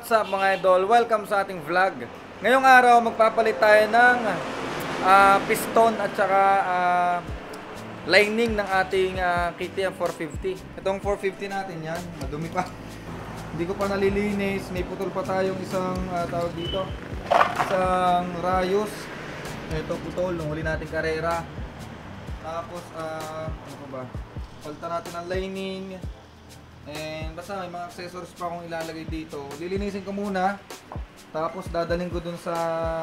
What's up mga idol? Welcome sa ating vlog. Ngayong araw magpapalit tayo ng piston at saka lining ng ating KTM 450. Itong 450 natin yan, madumi pa. Hindi ko pa nalilinis, may putol pa tayong isang tawag dito, isang rayos. Ito putol, nung huli nating karera. Tapos ano pa ba? Palitan natin ang lining. And basta may mga accessories pa akong ilalagay dito. Lilinisin ko muna. Tapos dadalhin ko dun sa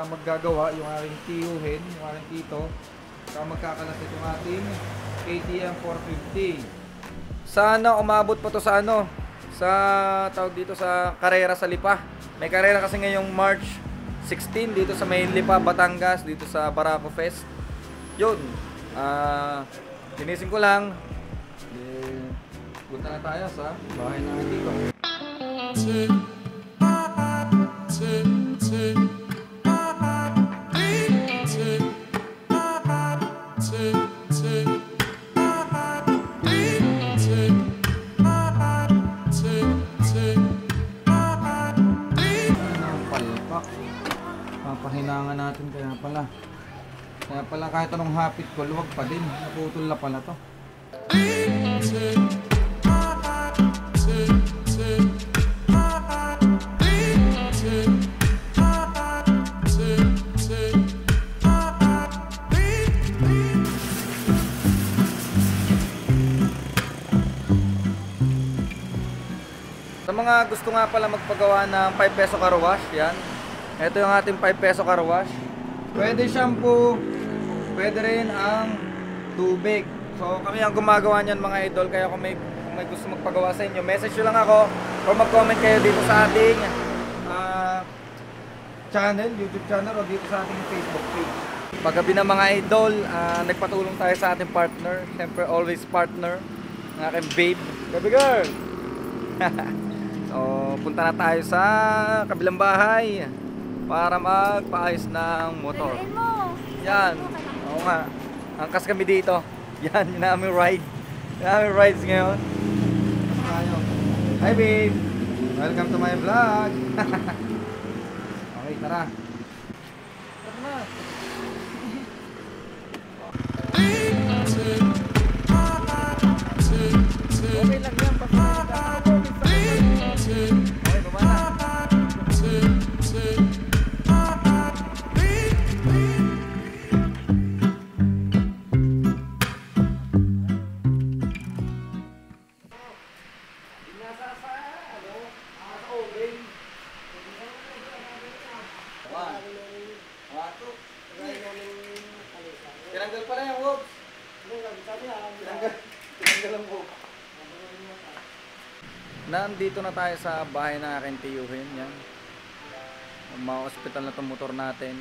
maggagawa, yung aking tiyuhin, yung aking tito. Saka magkakalas itong ating KTM 450. Sana umabot pa to sa ano, sa tawag dito sa karera sa Lipa. May karera kasi ngayong March 16 dito sa may Lipa, Batangas, dito sa Barako Fest. Yun. Linisin ko lang. Punta na tayo sa bahay namin dito. Palpak. Papahinangan natin kaya pala. Kaya pala kahit anong hapit ko, luwag pa din. Naputol na pala to. Sa mga gusto nga pala magpagawa ng 5 peso car wash, yan. Ito yung ating 5 peso car wash. Pwede shampoo, pwede rin ang tubig. So kami ang gumagawa niyan mga idol, kaya kung may gusto magpagawa sa inyo, message nyo lang ako or mag-comment kayo dito sa ating channel, YouTube channel o dito sa ating Facebook page. Paggabi na mga idol, nagpatulong tayo sa ating partner. Siyempre always partner, ng aking babe. Baby girl! So punta na tayo sa kabilang bahay para magpaayos ng motor. Yan, oo nga, angkas kami dito. Yan, yun na aming ride. Yun na aming rides ngayon. Hi babe! Welcome to my vlog! Okay, tara! Tara na! Okay lang yan, basta okay, baba na. Tinanggal pala yung wob. Tinanggal ang wob. Nandito na tayo sa bahay na aking tiyuhin. Yan. Mga hospital na itong motor natin.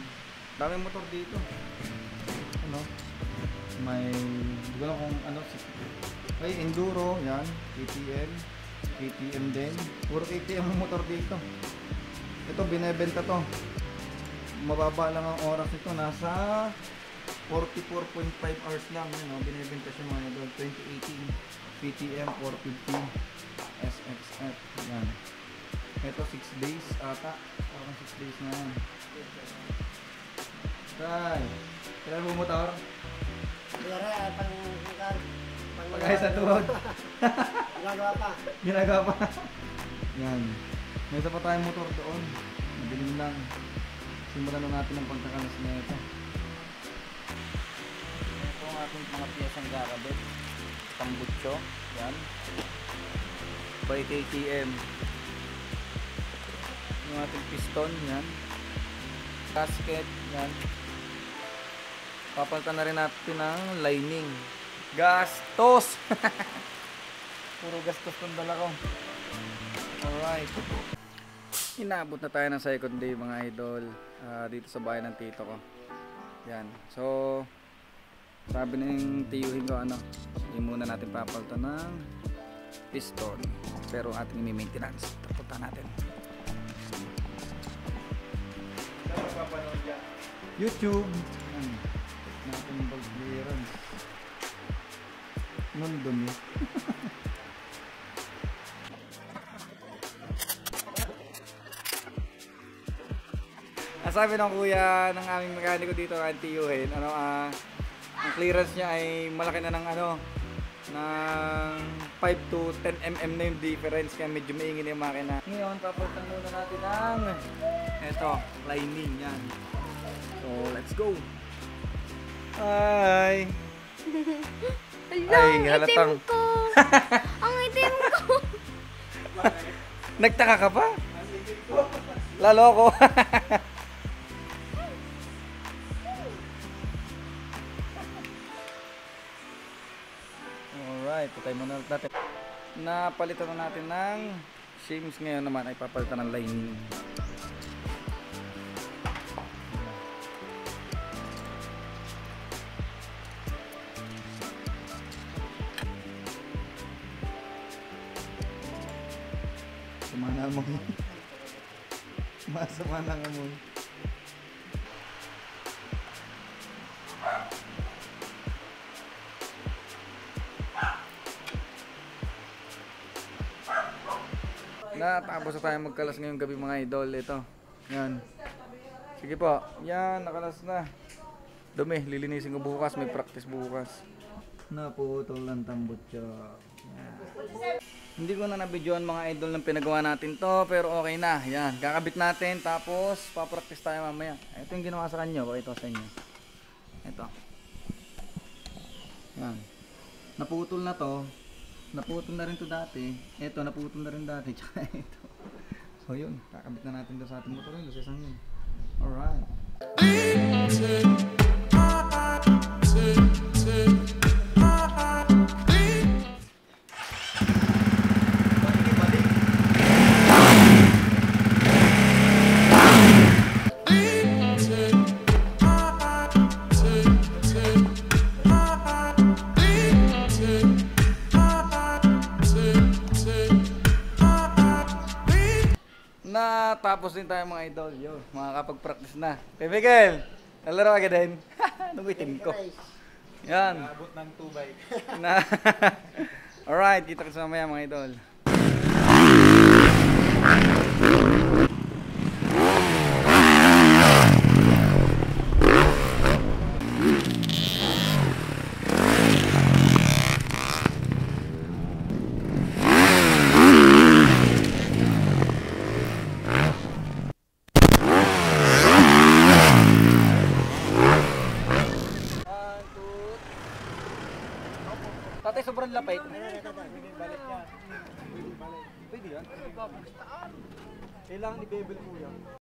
Daming motor dito. Ano? May, di ba lang kung ano, ay enduro, yan, KTM, KTM din. Puro KTM ang motor dito. Ito binebenta to. Mababa lang ang oras nito, nasa 44.5 hours lang. Yun, binebenta siya mga idol. 2018 KTM 450 SXF. Yan. Ito 6 days ata. Parang 6 days na yan. Tay, kailan mo motor? Pag-ayos sa tuhod. Ginagawa pa. Ginagawa pa. Yan. May isa pa tayong motor doon. Madilim lang. Simulan na natin ang pagkakalas na ito. Ito ang ating mga piyesang gagabit. Tambutso. Yan. By KTM. Yung ating piston. Yan. Gasket. Yan. Papalitan na rin natin ang lining. Gastos! Puro gastos ng dala ko. Alright. Inabot na tayo ng second day mga idol. Dito sa bahay ng tito ko. Yan. So sabi ng tiyuhin ko ano, hindi muna natin papalitan ng piston. Pero ating i-maintenance. Tapunta natin. YouTube. Natin bag clearance. Nandun yun. sabi ng kuya ng aming mekaniko dito, anti-yuhin, ano, ang clearance niya ay malaki na ng ano, ng 5 to 10 mm na yung difference, kaya medyo maingin yung makina. Ngayon, papalitan muna natin ang eto, lining yan. So, let's go! Hi! Ay, halatang itim ko! Ang itim ko! Nagtaka ka pa? Lalo ko. Alright, patay muna natin. Napalitan na natin ng shims, ngayon naman ay papalitan ng lining. Sama na amoy. Masama na amoy. Natapos na tayo magkalas ngayong gabi mga idol. Ito. Yan. Sige po. Yan. Nakalas na. Dumi. Lilinisin ko bukas. May practice bukas. Naputol ang tambot siya. Hindi ko na nabidyoan mga idol ng pinagawa natin to, pero okay na. Yan, kakabit natin, tapos papractice tayo mamaya. Ito yung ginawa sa kanya, pakita ko sa inyo. Ito. Yan. Naputol na to. Naputol na rin to dati. Ito, naputol na rin dati. Tsaka ito. So yun, kakabit na natin to sa ating motor. Yun, lusisang yun. Alright. Natapos din tayo mga idol. Yo, makakapag-practice na. Kay Miguel, nalaro agad din. Nung ko. Yan. Naabot ng 2 bike. Na. Alright, kita kita mamaya mga idol. Tatay, sobrang lapit. Balik niya. Balik. Pwede yan? Kailangan i-bevel ko yan.